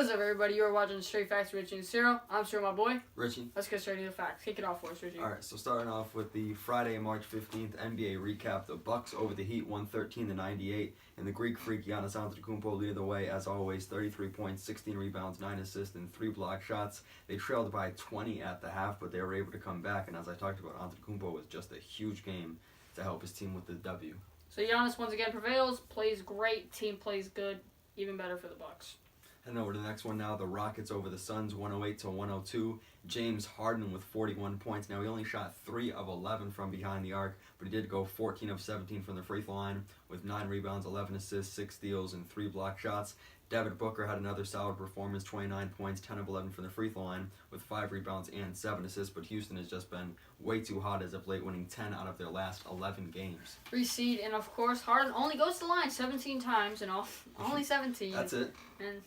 What is up, everybody? You are watching Straight Facts with Ritchie and Ciro. I'm Ciro, my boy. Richie. Let's get straight into the facts. Kick it off for us, Richie. Alright, so starting off with the Friday, March 15th NBA recap. The Bucks over the Heat, 113-98. And the Greek Freak, Giannis Antetokounmpo, leading the way, as always, 33 points, 16 rebounds, 9 assists, and 3 block shots. They trailed by 20 at the half, but they were able to come back. And as I talked about, Antetokounmpo was just a huge game to help his team with the W. So Giannis once again prevails, plays great, team plays good, even better for the Bucks. Heading over to the next one now, the Rockets over the Suns, 108-102. James Harden with 41 points. Now, he only shot 3 of 11 from behind the arc, but he did go 14 of 17 from the free throw line with 9 rebounds, 11 assists, 6 steals, and 3 block shots. Devin Booker had another solid performance, 29 points, 10 of 11 from the free throw line with 5 rebounds and 7 assists, but Houston has just been way too hot as of late, winning 10 out of their last 11 games. 3 seed, and of course, Harden only goes to the line 17 times, and only 17. That's it. And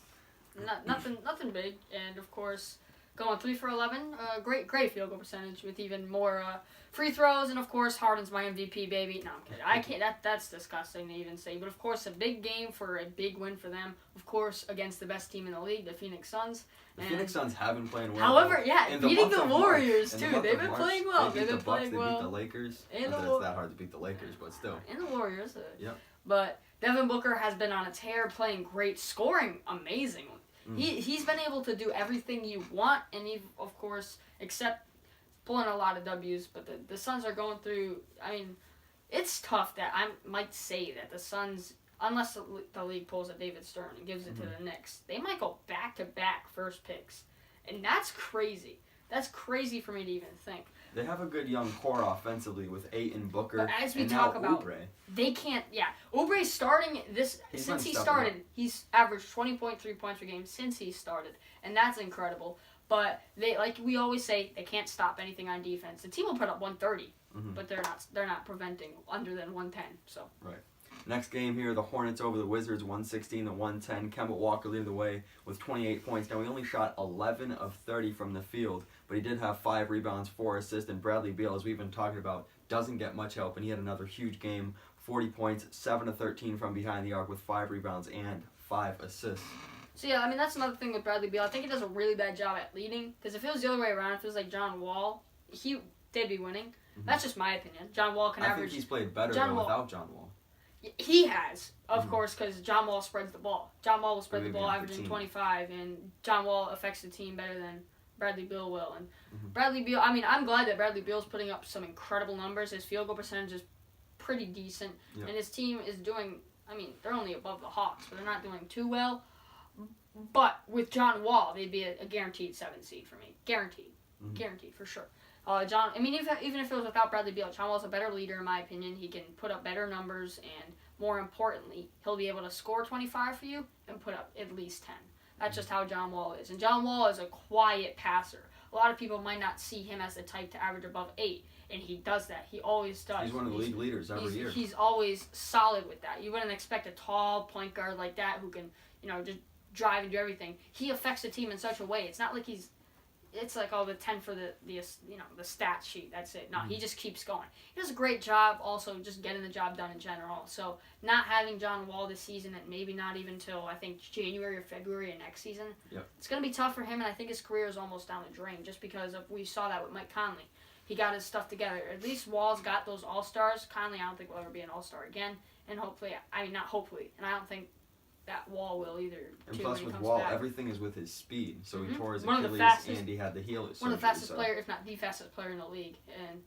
nothing big, and of course, going 3 for 11, great field goal percentage with even more free throws, and of course, Harden's my MVP, baby. No, I'm kidding. I can't. That's disgusting to even say, but of course, a big game for a big win for them. Of course, against the best team in the league, the Phoenix Suns. The Phoenix Suns have been playing well. However, yeah, beating the Warriors too. They've been March, playing well. They They've been beat the Bucks, playing well. They beat the Lakers. And Not that it's that hard to beat the Lakers, but still. And the Warriors. Yep. But Devin Booker has been on a tear, playing great, scoring amazing. He's been able to do everything you want, and he, of course, except pulling a lot of W's. But the Suns are going through. I mean, it's tough that I might say that the Suns, unless the league pulls a David Stern and gives it to the Knicks, they might go back-to-back first picks, and that's crazy. That's crazy for me to even think. They have a good young core offensively with Ayton, Booker, but as we and talk now about, Oubre. They can't. Yeah, Oubre's starting this since he started. He's averaged 20.3 points per game since he started, and that's incredible. But they, like we always say, they can't stop anything on defense. The team will put up 130, but they're not preventing under than 110. So right. Next game here, the Hornets over the Wizards, 116-110. Kemba Walker leading the way with 28 points. Now, he only shot 11 of 30 from the field, but he did have 5 rebounds, 4 assists, and Bradley Beal, as we've been talking about, doesn't get much help, and he had another huge game, 40 points, 7 of 13 from behind the arc with 5 rebounds and 5 assists. So, yeah, I mean, that's another thing with Bradley Beal. I think he does a really bad job at leading, because if it was the other way around, if it was like John Wall, they'd be winning. That's just my opinion. John Wall can average... I think he's played better without John Wall. He has, of course, because John Wall spreads the ball. John Wall will spread the ball, averaging 25, and John Wall affects the team better than Bradley Beal will. And Bradley Beal, I mean, I'm glad that Bradley Beal's putting up some incredible numbers. His field goal percentage is pretty decent, and his team is doing, I mean, they're only above the Hawks, but they're not doing too well. But with John Wall, they'd be a guaranteed 7 seed for me. Guaranteed. Guaranteed, for sure. Even if it was without Bradley Beal, John Wall's a better leader, in my opinion. He can put up better numbers, and more importantly, he'll be able to score 25 for you and put up at least 10. That's just how John Wall is. And John Wall is a quiet passer. A lot of people might not see him as the type to average above 8, and he does that. He always does. He's one of the league leaders every year. He's always solid with that. You wouldn't expect a tall point guard like that who can, just drive and do everything. He affects the team in such a way. It's not like it's like, the 10 for the stat sheet. That's it. No, he just keeps going. He does a great job also just getting the job done in general. So not having John Wall this season, and maybe not even till, I think, January or February of next season, it's going to be tough for him, and I think his career is almost down the drain just because we saw that with Mike Conley. He got his stuff together. At least Wall's got those all-stars. Conley, I don't think will ever be an all-star again. And hopefully, not hopefully, and I don't think that Wall will either. And plus with Wall, everything is with his speed. So he tore his Achilles and he had the heel surgery. One of the fastest players, if not the fastest player in the league. And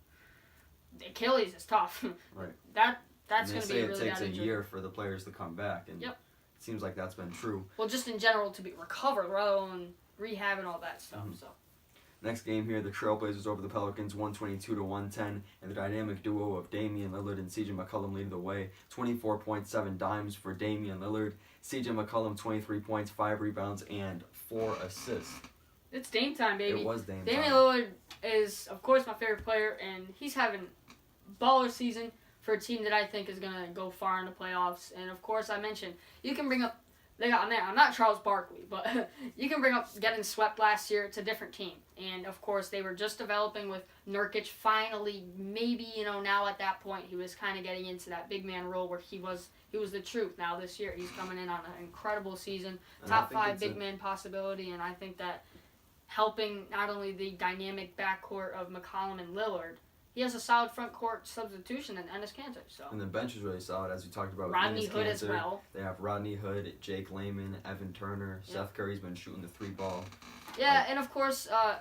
the Achilles is tough. Right. That's going to be a really bad injury. It takes a year for the players to come back. And it seems like that's been true. Well, just in general to be recovered rather than rehab and all that stuff. So. Next game here, the Trailblazers over the Pelicans, 122-110, and the dynamic duo of Damian Lillard and CJ McCollum leading the way. 24.7 dimes for Damian Lillard. CJ McCollum, 23 points, 5 rebounds, and 4 assists. It's Dame time, baby. It was Dame time. Damian Lillard is, of course, my favorite player, and he's having baller season for a team that I think is going to go far in the playoffs. And, of course, I mentioned, you can bring up they got, man, I'm not Charles Barkley, but you can bring up getting swept last year. It's a different team. And, of course, they were just developing with Nurkic. Finally, maybe, now at that point, he was kind of getting into that big man role where he was the truth. Now this year, he's coming in on an incredible season. Top 5 big man possibility, and I think that helping not only the dynamic backcourt of McCollum and Lillard, he has a solid front court substitution in Enes Kanter. So. And the bench is really solid, as we talked about. Rodney with Enes Hood Kanter. as well. They have Rodney Hood, Jake Layman, Evan Turner. Yep. Seth Curry's been shooting the 3-ball. Yeah, and of course, I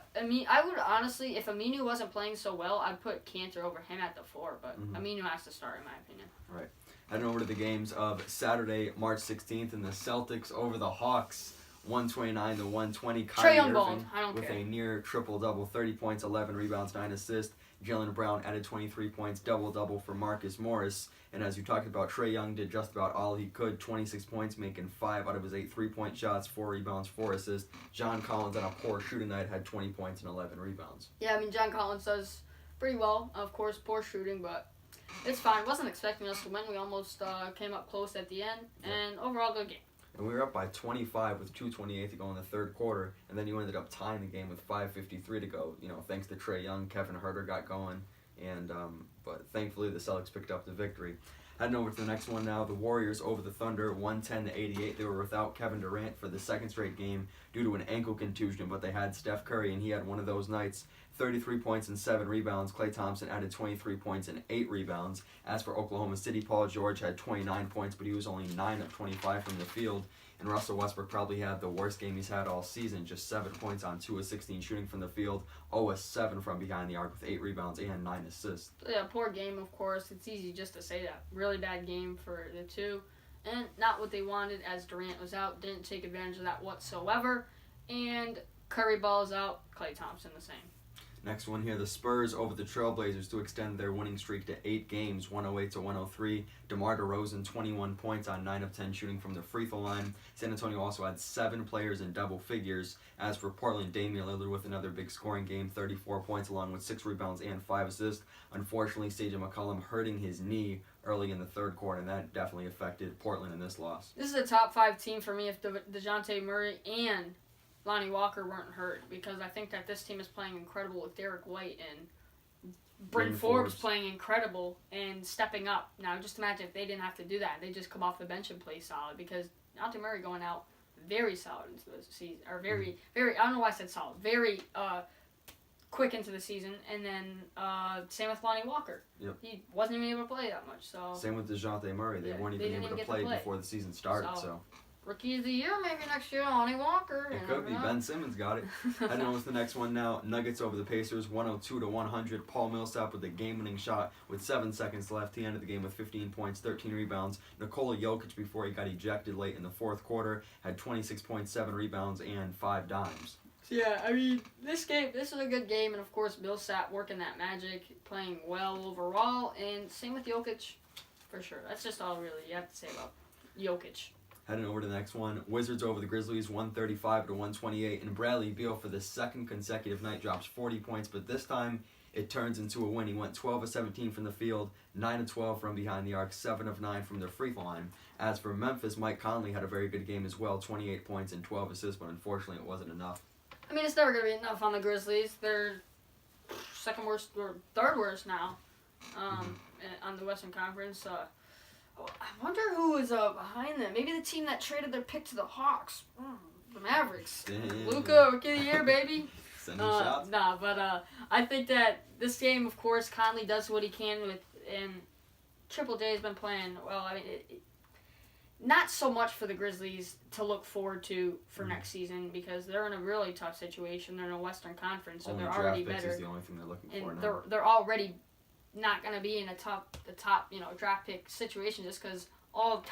would honestly, if Aminu wasn't playing so well, I'd put Kanter over him at the 4, but Aminu has to start, in my opinion. Right. Heading over to the games of Saturday, March 16th, and the Celtics over the Hawks. 129-120. Trae Young Irving balled. I don't with care. a near triple-double, 30 points, 11 rebounds, 9 assists. Jaylen Brown added 23 points, double-double for Marcus Morris. And as you talked about, Trae Young did just about all he could, 26 points, making 5 out of his 8 3-point shots, 4 rebounds, 4 assists. John Collins, on a poor shooting night, had 20 points and 11 rebounds. Yeah, John Collins does pretty well. Of course, poor shooting, but it's fine. Wasn't expecting us to win. We almost came up close at the end, and overall, good game. And we were up by 25 with 2:28 to go in the third quarter, and then you ended up tying the game with 5:53 to go. Thanks to Trae Young, Kevin Huerter got going, and but thankfully the Celtics picked up the victory. Heading over to the next one now, the Warriors over the Thunder, 110-88. They were without Kevin Durant for the second straight game due to an ankle contusion, but they had Steph Curry, and he had one of those nights. 33 points and 7 rebounds. Klay Thompson added 23 points and 8 rebounds. As for Oklahoma City, Paul George had 29 points, but he was only 9 of 25 from the field. And Russell Westbrook probably had the worst game he's had all season, just 7 points on 2 of 16 shooting from the field, 0 of 7 from behind the arc with 8 rebounds and 9 assists. Yeah, poor game, of course. It's easy just to say that. Really bad game for the two. And not what they wanted as Durant was out. Didn't take advantage of that whatsoever. And Curry balls out. Klay Thompson the same. Next one here, the Spurs over the Trailblazers to extend their winning streak to 8 games, 108-103. DeMar DeRozan, 21 points on 9 of 10 shooting from the free throw line. San Antonio also had 7 players in double figures. As for Portland, Damian Lillard with another big scoring game, 34 points along with 6 rebounds and 5 assists. Unfortunately, CJ McCollum hurting his knee early in the third quarter, and that definitely affected Portland in this loss. This is a top 5 team for me if DeJounte Murray and Lonnie Walker weren't hurt, because I think that this team is playing incredible with Derek White and Bryn Forbes playing incredible and stepping up. Now, just imagine if they didn't have to do that. They just come off the bench and play solid, because DeJounte Murray going out very solid into the season, or very, I don't know why I said solid, very quick into the season, and then same with Lonnie Walker. Yep. He wasn't even able to play that much. So same with DeJounte Murray. They weren't even able to play before the season started. So. Rookie of the year maybe next year, Lonnie Walker. It could be. Ben Simmons got it. Heading on with the next one now. Nuggets over the Pacers, 102-100. Paul Millsap with the game-winning shot with 7 seconds left. He ended the game with 15 points, 13 rebounds. Nikola Jokic, before he got ejected late in the fourth quarter, had 26 points, 7 rebounds, and 5 dimes. Yeah, this is a good game, and of course Millsap working that magic, playing well overall, and same with Jokic, for sure. That's just all really you have to say about Jokic. Heading over to the next one, Wizards over the Grizzlies, 135-128, and Bradley Beal for the second consecutive night drops 40 points, but this time it turns into a win. He went 12 of 17 from the field, 9 of 12 from behind the arc, 7 of 9 from the free throw line. As for Memphis, Mike Conley had a very good game as well, 28 points and 12 assists, but unfortunately it wasn't enough. It's never going to be enough on the Grizzlies. They're second worst or third worst now on the Western Conference. I wonder who is behind them. Maybe the team that traded their pick to the Hawks. The Mavericks. Luka, Rookie of the Year, baby. Sending shots? Nah, but I think that this game, of course, Conley does what he can with, and Triple J has been playing well. Not so much for the Grizzlies to look forward to for next season, because they're in a really tough situation. They're in a Western Conference, so they're already better. Draft picks is the only thing they're looking for now. They're already not going to be in the top draft pick situation, just because all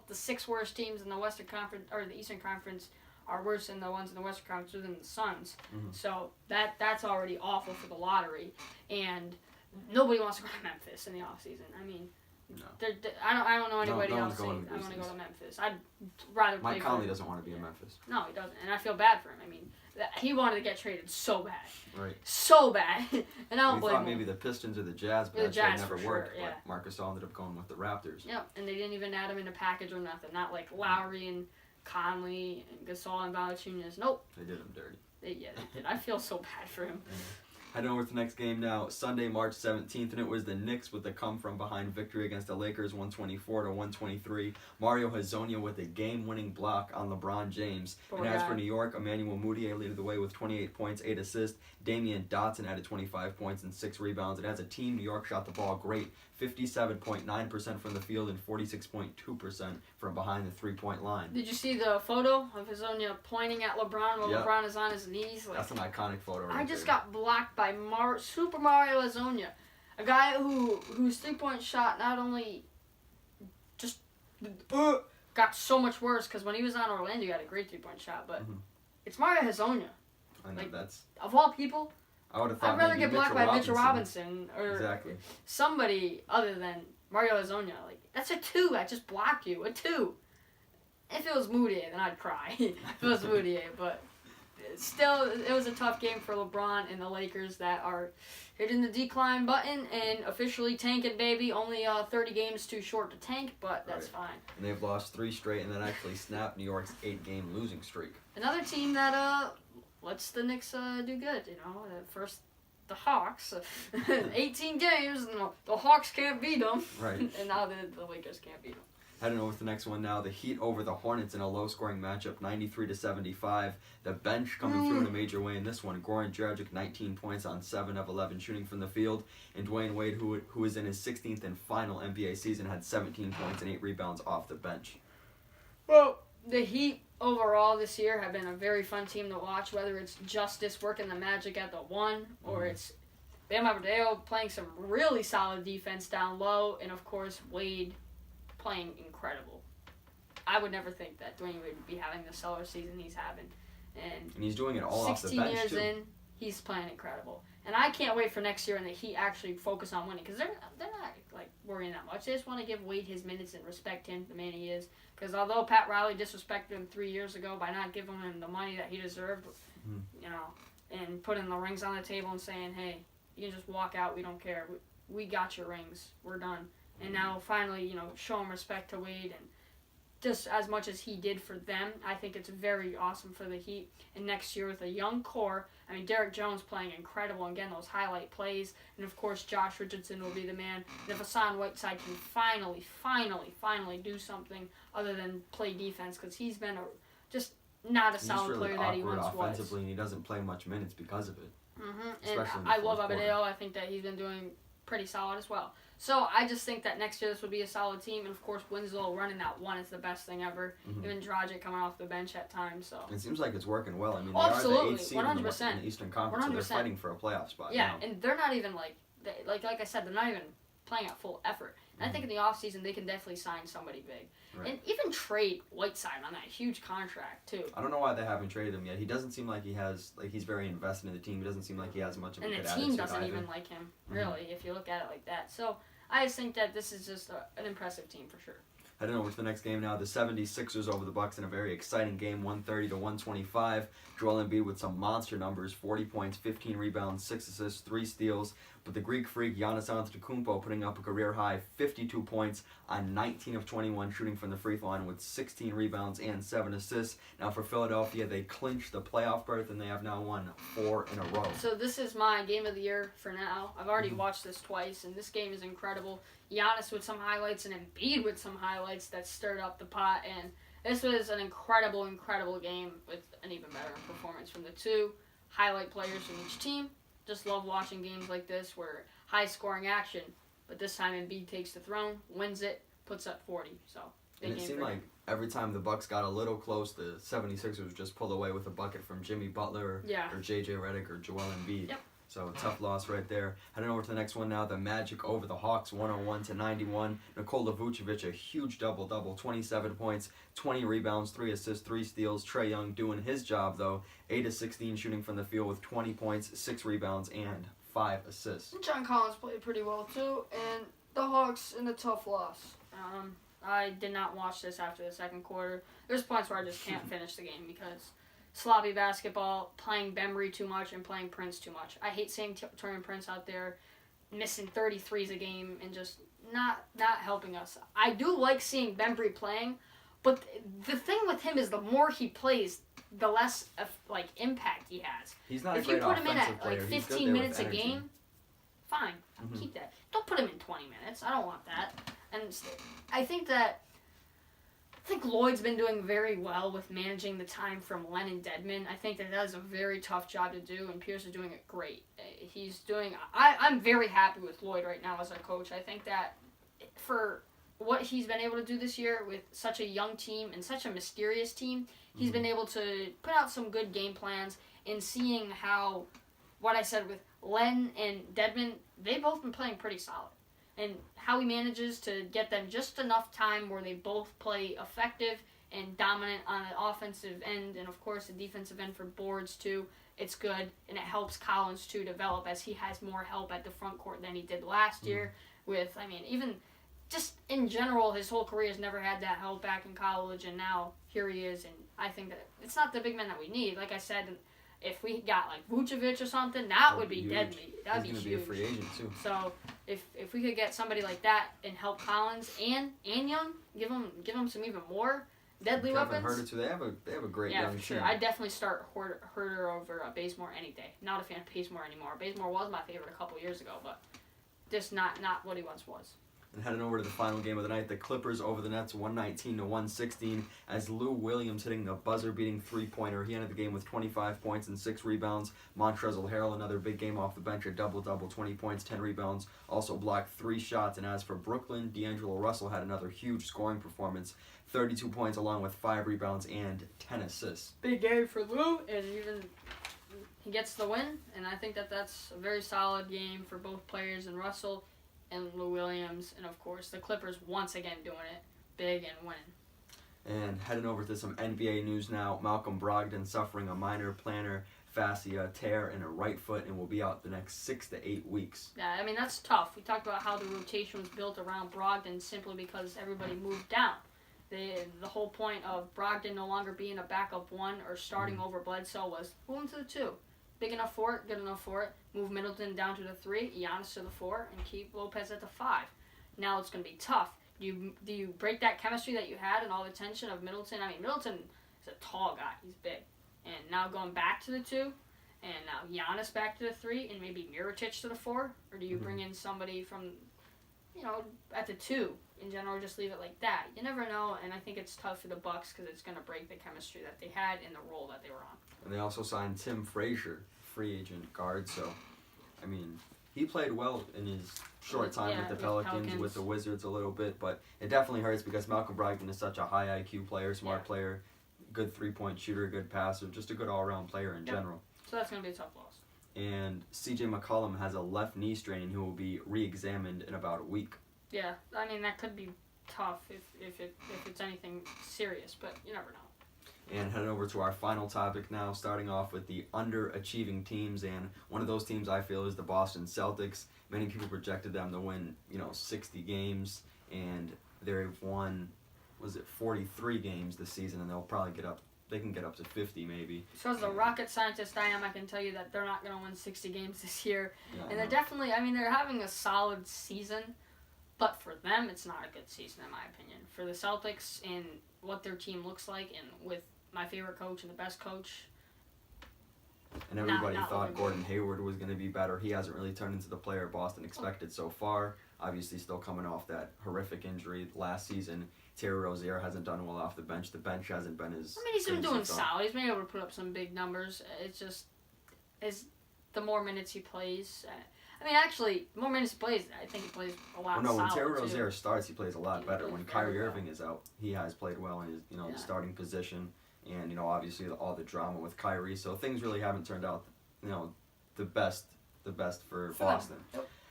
the 6 worst teams in the Western Conference or the Eastern Conference are worse than the ones in the Western Conference than the Suns. So that's already awful for the lottery, and nobody wants to go to Memphis in the offseason. No. I don't know anybody else saying I want to go to Memphis. I'd rather play. Mike Conley doesn't want to be in Memphis. No, he doesn't, and I feel bad for him. He wanted to get traded so bad. Right. So bad. And I don't blame him. We thought maybe the Pistons or the Jazz, but that trade never worked. Yeah. But Marcus ended up going with the Raptors. Yep, and they didn't even add him in a package or nothing. Not like Lowry and Conley and Gasol and Valanciunas. Nope. They did him dirty. They did. I feel so bad for him. Heading over to the next game now, Sunday, March 17th, and it was the Knicks with the come-from-behind victory against the Lakers, 124-123. Mario Hezonja with a game-winning block on LeBron James. And as for New York, Emmanuel Mudiay leaded the way with 28 points, 8 assists. Damian Dotson added 25 points and 6 rebounds. And as a team, New York shot the ball great, 57.9% from the field and 46.2% from behind the three-point line. Did you see the photo of Hezonja pointing at LeBron while LeBron is on his knees? That's an iconic photo right I just there. got blocked by Super Mario Hezonja, a guy whose three-point shot not only just got so much worse, because when he was on Orlando, he had a great three-point shot, but it's Mario Hezonja. I know, that's... Of all people, I would have thought I'd rather get blocked by Mitchell Robinson or somebody other than Mario Hezonja. Like, that's a 2. I just blocked you. A 2. If it was Mudiay, then I'd cry. If it was Mudiay, but still, it was a tough game for LeBron and the Lakers that are hitting the decline button and officially tanking, baby. Only 30 games too short to tank, but that's fine. And they've lost 3 straight and then actually snapped New York's 8-game losing streak. Another team that lets the Knicks do good, you know. First, the Hawks, 18 games, and the Hawks can't beat them. Right. And now the Lakers can't beat them. Heading over to the next one now, the Heat over the Hornets in a low-scoring matchup, 93-75. The bench coming through in a major way in this one. Goran Dragic, 19 points on 7 of 11 shooting from the field. And Dwayne Wade, who is in his 16th and final NBA season, had 17 points and 8 rebounds off the bench. Well, the Heat overall this year have been a very fun team to watch, whether it's Justice working the magic at the 1 or it's Bam Adebayo playing some really solid defense down low, and of course Wade playing incredible. I would never think that Dwayne would be having the stellar season he's having. And he's doing it all off the bench, 16 years too. in, he's playing incredible. And I can't wait for next year when the Heat actually focus on winning, because they're not like worrying that much. They just want to give Wade his minutes and respect him, the man he is. Because although Pat Riley disrespected him 3 years ago by not giving him the money that he deserved, you know, and putting the rings on the table and saying, hey, you can just walk out, we don't care. We got your rings. We're done. And now finally, you know, show him respect to Wade, and just as much as he did for them, I think it's very awesome for the Heat. And next year with a young core, I mean, Derek Jones playing incredible, and again, those highlight plays. And of course, Josh Richardson will be the man. And if Hassan Whiteside can finally do something other than play defense, because he's been just not a solid player that he once was. Offensively, and he doesn't play much minutes because of it. And I love Adebayo. I think that he's been doing pretty solid as well. So I just think that next year this would be a solid team, and of course Winslow running that 1 is the best thing ever. Even Dragic coming off the bench at times. So it seems like it's working well. I mean, they absolutely, are the 8th seed in the Eastern Conference, so they're fighting for a playoff spot. Yeah, and they're not even like I said, they're not even playing at full effort. And I think in the offseason they can definitely sign somebody big. Right. And even trade Whiteside on that huge contract, too. I don't know why they haven't traded him yet. He doesn't seem like he's very invested in the team. He doesn't seem like he has much of a good attitude. And the team doesn't even like him, really, if you look at it like that. So I just think that this is just an impressive team for sure. Heading over to the next game now, the 76ers over the Bucks in a very exciting game, 130-125. Joel Embiid with some monster numbers, 40 points, 15 rebounds, 6 assists, 3 steals. But the Greek freak, Giannis Antetokounmpo, putting up a career-high 52 points on 19 of 21 shooting from the free throw line with 16 rebounds and 7 assists. Now for Philadelphia, they clinched the playoff berth, and they have now won 4 in a row. So this is my game of the year for now. I've already watched this twice, and this game is incredible. Giannis with some highlights and Embiid with some highlights that stirred up the pot, and this was an incredible game with an even better performance from the two highlight players from each team. Just love watching games like this where high-scoring action, but this time Embiid takes the throne, wins it, puts up 40. So and it seemed like every time the Bucks got a little close, the 76ers just pulled away with a bucket from Jimmy Butler or J.J. Redick or Joel Embiid. Yep. So tough loss right there. Heading over to the next one now, the Magic over the Hawks, 101-91. Nikola Vucevic, a huge double-double, 27 points, 20 rebounds, 3 assists, 3 steals. Trae Young doing his job, though, 8 of 16 shooting from the field with 20 points, 6 rebounds, and 5 assists. John Collins played pretty well, too, and the Hawks in a tough loss. I did not watch this after the second quarter. There's points where I just can't finish the game because sloppy basketball, playing Bembry too much, and playing Prince too much. I hate seeing Taurean Prince out there missing 33s a game and just not helping us. I do like seeing Bembry playing, But the thing with him is the more he plays, the less impact he has. He's not if a great you put him in offensive at player. 15 minutes a game, fine, I'll keep that. Don't put him in 20 minutes. I don't want that. And I think Lloyd's been doing very well with managing the time from Len and Dedmon. I think that is a very tough job to do, and Pierce is doing it great. I'm very happy with Lloyd right now as a coach. I think that for what he's been able to do this year with such a young team and such a mysterious team, he's been able to put out some good game plans, and seeing how, what I said with Len and Dedmon, they've both been playing pretty solid. And how he manages to get them just enough time where they both play effective and dominant on the offensive end, and of course the defensive end for boards too. It's good, and it helps Collins to develop as he has more help at the front court than he did last year. Even just in general, his whole career has never had that help back in college, and now here he is. And I think that it's not the big man that we need. Like I said, if we got like Vucevic or something, that would be deadly. That would be huge. He's going to be a free agent too. So if we could get somebody like that and help Collins and Young, give them some even more deadly weapons. Herter too. They have a great young team. Sure. I'd definitely start Herter over Bazemore any day. Not a fan of Bazemore anymore. Bazemore was my favorite a couple years ago, but just not what he once was. And heading over to the final game of the night, the Clippers over the Nets 119-116 as Lou Williams hitting the buzzer-beating three-pointer. He ended the game with 25 points and 6 rebounds. Montrezl Harrell, another big game off the bench, a double-double, 20 points, 10 rebounds, also blocked 3 shots. And as for Brooklyn, D'Angelo Russell had another huge scoring performance, 32 points along with 5 rebounds and 10 assists. Big game for Lou, and even he gets the win, and I think that's a very solid game for both players, and Russell and Lou Williams, and of course the Clippers once again doing it big and winning. And heading over to some NBA news now, Malcolm Brogdon suffering a minor plantar fascia tear in a right foot and will be out the next 6 to 8 weeks. Yeah, that's tough. We talked about how the rotation was built around Brogdon simply because everybody moved down. The whole point of Brogdon no longer being a backup 1 or starting over Bledsoe was move him to the 2. Big enough for it, good enough for it. Move Middleton down to the 3, Giannis to the 4, and keep Lopez at the 5. Now it's going to be tough. Do you break that chemistry that you had and all the tension of Middleton? Middleton is a tall guy. He's big. And now going back to the 2, and now Giannis back to the 3, and maybe Mirotic to the 4? Or do you bring in somebody from, at the 2 in general, just leave it like that? You never know, and I think it's tough for the Bucks because it's going to break the chemistry that they had in the role that they were on. And they also signed Tim Frazier, free agent guard. So, he played well in his short time with the Pelicans, with the Wizards a little bit. But it definitely hurts because Malcolm Brogdon is such a high IQ player, smart player, good three-point shooter, good passer, just a good all-around player in general. So that's going to be a tough loss. And C.J. McCollum has a left knee strain and he will be re-examined in about a week. Yeah, that could be tough if it's anything serious, but you never know. And heading over to our final topic now, starting off with the underachieving teams, and one of those teams I feel is the Boston Celtics. Many people projected them to win, 60 games, and they've won, 43 games this season, and they'll probably they can get up to 50 maybe. So as a rocket scientist I am, I can tell you that they're not going to win 60 games this year. Yeah, and they're definitely, they're having a solid season, but for them it's not a good season in my opinion. For the Celtics and what their team looks like, and with my favorite coach and the best coach. And everybody thought Gordon Hayward was going to be better. He hasn't really turned into the player Boston expected so far. Obviously still coming off that horrific injury last season. Terry Rozier hasn't done well off the bench. The bench hasn't been as... he's been doing solid. He's been able to put up some big numbers. It's just... the more minutes he plays... actually, the more minutes he plays, I think he plays a lot solid, when Terry Rozier starts, he plays a lot better. When Kyrie Irving is out, he has played well in his, the starting position. And, obviously all the drama with Kyrie. So things really haven't turned out, the best for Boston.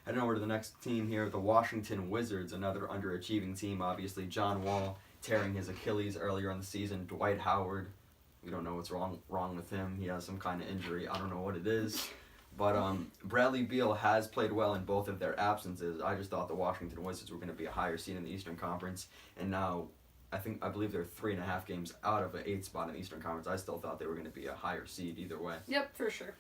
Heading over to the next team here, the Washington Wizards, another underachieving team. Obviously, John Wall tearing his Achilles earlier in the season. Dwight Howard, we don't know what's wrong with him. He has some kind of injury. I don't know what it is. But Bradley Beal has played well in both of their absences. I just thought the Washington Wizards were going to be a higher seed in the Eastern Conference. And now I believe they're 3.5 games out of an 8th spot in the Eastern Conference. I still thought they were going to be a higher seed either way. Yep, for sure.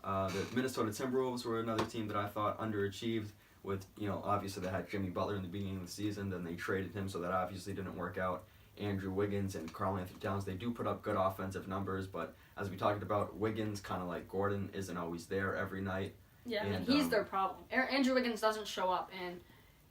The Minnesota Timberwolves were another team that I thought underachieved with, obviously they had Jimmy Butler in the beginning of the season, then they traded him, so that obviously didn't work out. Andrew Wiggins and Karl-Anthony Towns, they do put up good offensive numbers, but as we talked about, Wiggins, kind of like Gordon, isn't always there every night. Yeah, and he's their problem. Andrew Wiggins doesn't show up, and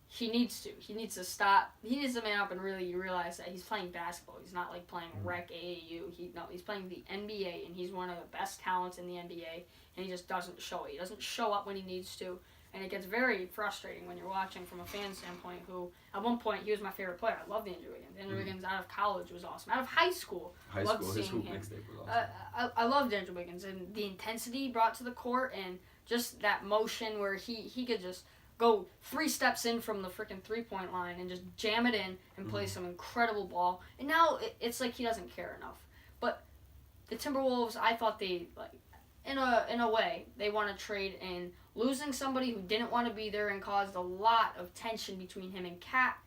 he needs to. He needs to stop. He needs to man up and really realize that he's playing basketball. He's not like playing rec AAU. He's playing the NBA, and he's one of the best talents in the NBA, and he just doesn't show it. He doesn't show up when he needs to, and it gets very frustrating when you're watching from a fan standpoint, who, at one point, he was my favorite player. I loved Andrew Wiggins. Andrew Wiggins out of college was awesome. Out of high school, his hoop mixtape was awesome. I loved Andrew Wiggins, and the intensity he brought to the court, and just that motion where he could just go 3 steps in from the freaking three-point line and just jam it in and play some incredible ball. And now it's like he doesn't care enough. But the Timberwolves, I thought they, like, in a way, they want to trade in losing somebody who didn't want to be there and caused a lot of tension between him and Cat.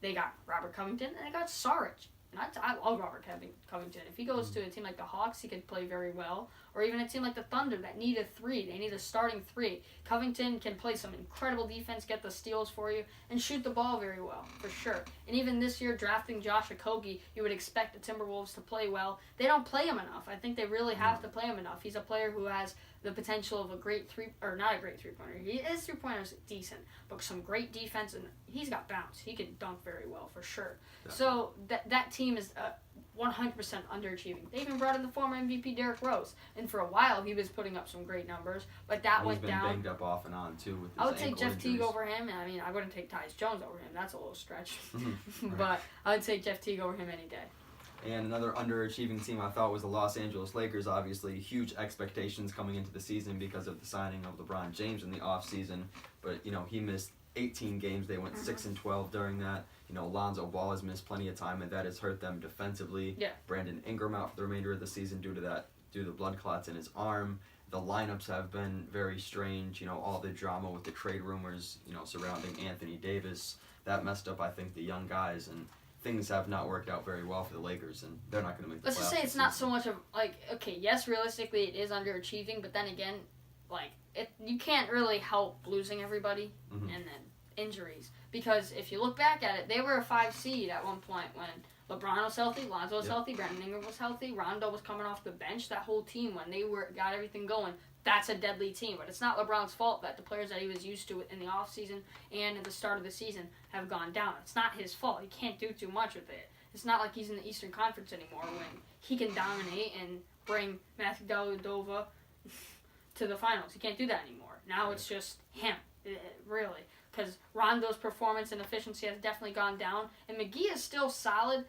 They got Robert Covington and they got Saric. And I love Robert Covington. If he goes to a team like the Hawks, he could play very well. Or even a team like the Thunder that need a 3. They need a starting 3. Covington can play some incredible defense, get the steals for you, and shoot the ball very well, for sure. And even this year, drafting Josh Okogie, you would expect the Timberwolves to play well. They don't play him enough. I think they really have to play him enough. He's a player who has the potential of a great not a great three-pointer. His three-pointer's decent, but some great defense, and he's got bounce. He can dunk very well, for sure. Yeah. So that team is 100% underachieving. They even brought in the former MVP Derrick Rose, and for a while he was putting up some great numbers, but that went down. He's been banged up off and on too with his I would take Jeff injuries. Teague over him. I mean, I wouldn't take Tyus Jones over him. That's a little stretch, but I would take Jeff Teague over him any day. And another underachieving team I thought was the Los Angeles Lakers. Obviously, huge expectations coming into the season because of the signing of LeBron James in the offseason. But, he missed 18 games. They went 6-12 during that. Lonzo Ball has missed plenty of time, and that has hurt them defensively. Yeah. Brandon Ingram out for the remainder of the season due to blood clots in his arm. The lineups have been very strange. All the drama with the trade rumors, surrounding Anthony Davis. That messed up, I think, the young guys, and things have not worked out very well for the Lakers, and they're not going to make the playoffs. Let's just say it's not so much of, okay, yes, realistically it is underachieving, but then again, you can't really help losing everybody and then injuries. Because if you look back at it, they were a 5 seed at one point when LeBron was healthy, Lonzo was healthy, Brandon Ingram was healthy, Rondo was coming off the bench. That whole team, when they got everything going, that's a deadly team. But it's not LeBron's fault that the players that he was used to in the offseason and at the start of the season have gone down. It's not his fault. He can't do too much with it. It's not like he's in the Eastern Conference anymore when he can dominate and bring Matthew Dellavedova to the finals. He can't do that anymore. Now it's just him, really. Because Rondo's performance and efficiency has definitely gone down. And McGee is still solid,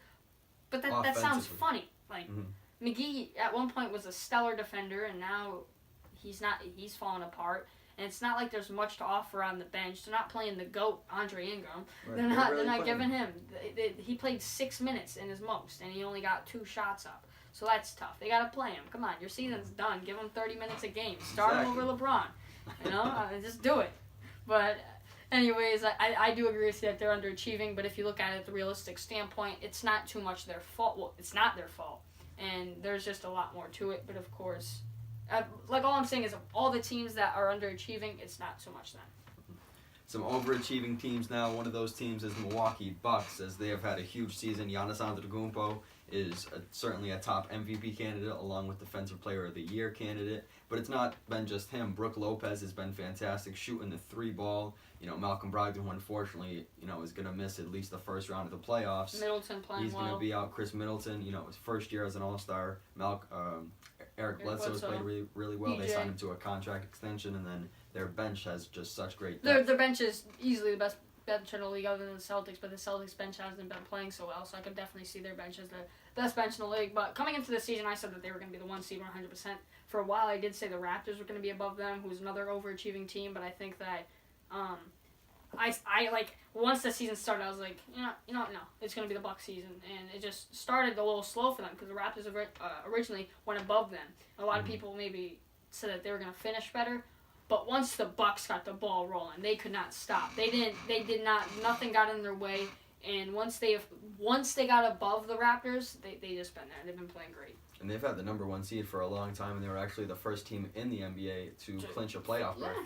but that sounds funny. McGee at one point was a stellar defender, and now he's not. He's fallen apart. And it's not like there's much to offer on the bench. They're not playing the GOAT, Andre Ingram. Right. They're not giving him. He played 6 minutes in his most, and he only got 2 shots up. So that's tough. They got to play him. Come on, your season's done. Give him 30 minutes a game. Start him over LeBron. Just do it. But anyways, I do agree with you that they're underachieving, but if you look at it at the realistic standpoint, it's not too much their fault. Well, it's not their fault, and there's just a lot more to it. But of course, all I'm saying is of all the teams that are underachieving, it's not so much them. Some overachieving teams now. One of those teams is Milwaukee Bucks, as they have had a huge season. Giannis Antetokounmpo is certainly a top MVP candidate, along with Defensive Player of the Year candidate. But it's not been just him. Brook Lopez has been fantastic shooting the 3 ball. Malcolm Brogdon, who unfortunately, is going to miss at least the first round of the playoffs. Middleton playing He's going to be out. Chris Middleton, his first year as an All-Star. Eric Bledsoe has played really, really well. DJ. They signed him to a contract extension, and then their bench has just such great depth. depth. Their bench is easily the best bench in the league other than the Celtics, but the Celtics bench hasn't been playing so well, so I could definitely see their bench as the best bench in the league. But coming into the season, I said that they were going to be the 1 seed 100%. For a while, I did say the Raptors were going to be above them, who's another overachieving team, but I think that I once the season started, I was like, no, it's going to be the Bucks season, and it just started a little slow for them because the Raptors originally went above them. A lot of people maybe said that they were going to finish better, but once the Bucks got the ball rolling, they could not stop. Nothing got in their way, and once they got above the Raptors, they just been there. They've been playing great. And they've had the number 1 seed for a long time, and they were actually the first team in the NBA to clinch a playoff berth.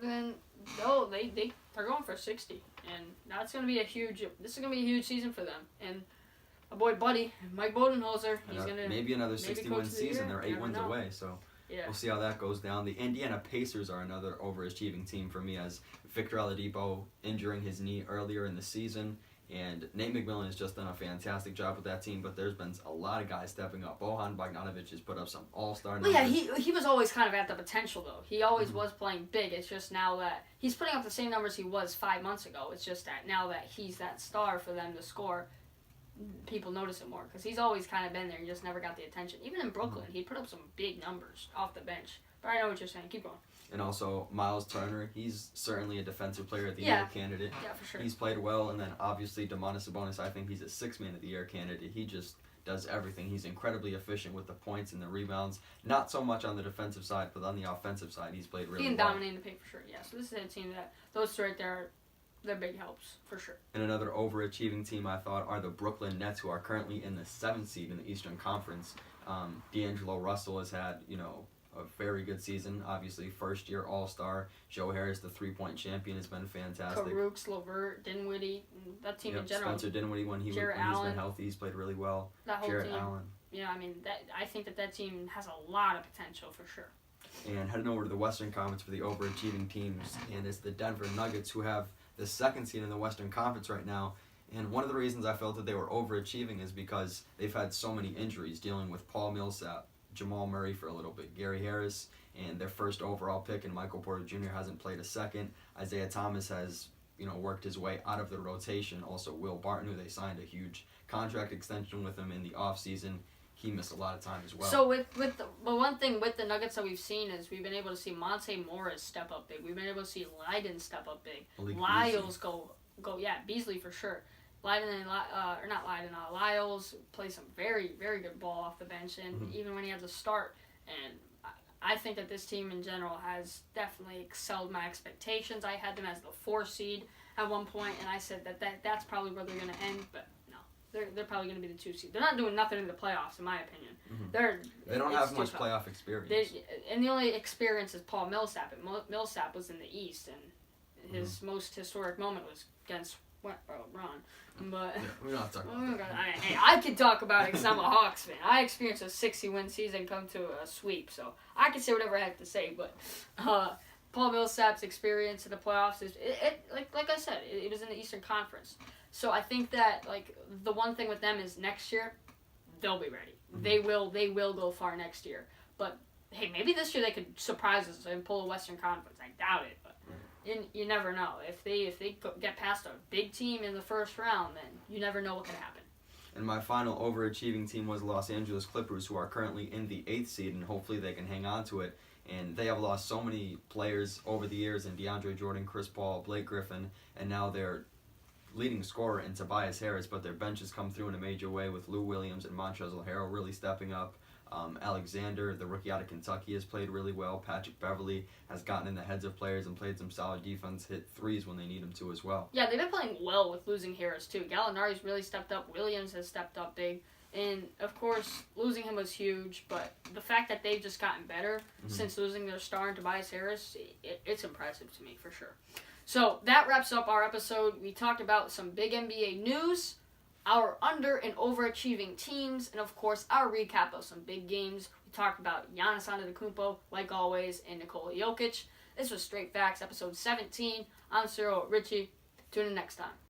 Then they're going for 60, and this is gonna be a huge season for them. And my boy Buddy, Mike Bodenholzer. He's going to maybe another 60-win season. They're 8 wins know. away, so we'll see how that goes down. The Indiana Pacers are another overachieving team for me, as Victor Oladipo injuring his knee earlier in the season. And Nate McMillan has just done a fantastic job with that team, but there's been a lot of guys stepping up. Bojan Bogdanovic has put up some all-star numbers. Well, yeah, he was always kind of at the potential, though. He always was playing big. It's just now that he's putting up the same numbers he was 5 months ago. It's just that now that he's that star for them to score, people notice it more. Because he's always kind of been there. He just never got the attention. Even in Brooklyn, he put up some big numbers off the bench. But I know what you're saying. Keep going. And also, Miles Turner, he's certainly a defensive player of the year candidate. Yeah, for sure. He's played well, and then obviously Domantas Sabonis, I think he's a 6th man of the year candidate. He just does everything. He's incredibly efficient with the points and the rebounds. Not so much on the defensive side, but on the offensive side, he's played really well. Being dominating the paint for sure, yeah. So this is a team that, those two right there, they're big helps, for sure. And another overachieving team, I thought, are the Brooklyn Nets, who are currently in the 7th seed in the Eastern Conference. D'Angelo Russell has had, a very good season. Obviously, first-year All-Star. Joe Harris, the three-point champion, has been fantastic. Karooks, LeVert, Dinwiddie, that team in general. Spencer Dinwiddie, when he's been healthy, he's played really well. That whole Jarrett team. Allen. Yeah, I mean, I think that team has a lot of potential for sure. And heading over to the Western Conference for the overachieving teams, and it's the Denver Nuggets, who have the 2nd seed in the Western Conference right now. And one of the reasons I felt that they were overachieving is because they've had so many injuries, dealing with Paul Millsap, Jamal Murray for a little bit, Gary Harris, and their first overall pick, and Michael Porter Jr. hasn't played a second. Isaiah Thomas has, worked his way out of the rotation. Also, Will Barton, who they signed a huge contract extension with him in the offseason, he missed a lot of time as well. So but one thing with the Nuggets that we've seen is we've been able to see Monte Morris step up big. We've been able to see Leiden step up big. Lyles go, Beasley for sure. Lyles plays some very, very good ball off the bench, and even when he has a start. And I think that this team in general has definitely excelled my expectations. I had them as the 4 seed at one point, and I said that's probably where they're going to end, but no. They're probably going to be the 2 seed. They're not doing nothing in the playoffs, in my opinion. They don't have much playoff experience. And the only experience is Paul Millsap, and Millsap was in the East, and his most historic moment was against Ron. But we're not talking about that. Hey, I could talk about it because I'm a Hawks fan. I experienced a 60-win season come to a sweep, so I can say whatever I have to say. But Paul Millsap's experience in the playoffs is like I said, it was in the Eastern Conference. So I think that the one thing with them is next year they'll be ready. They will go far next year. But hey, maybe this year they could surprise us and pull a Western Conference. I doubt it, but. You never know. If they get past a big team in the first round, then you never know what can happen. And my final overachieving team was the Los Angeles Clippers, who are currently in the 8th seed, and hopefully they can hang on to it. And they have lost so many players over the years, in DeAndre Jordan, Chris Paul, Blake Griffin, and now their leading scorer in Tobias Harris, but their bench has come through in a major way with Lou Williams and Montrezl Harrell really stepping up. Alexander, the rookie out of Kentucky, has played really well. Patrick Beverley has gotten in the heads of players and played some solid defense, hit threes when they need him to as well. Yeah, they've been playing well with losing Harris, too. Gallinari's really stepped up. Williams has stepped up big. And, of course, losing him was huge, but the fact that they've just gotten better since losing their star in Tobias Harris, it's impressive to me, for sure. So, that wraps up our episode. We talked about some big NBA news, our under and overachieving teams, and of course our recap of some big games. We talked about Giannis Antetokounmpo, like always, and Nikola Jokic. This was Straight Facts, episode 17. I'm Ciro, Ritchie. Tune in next time.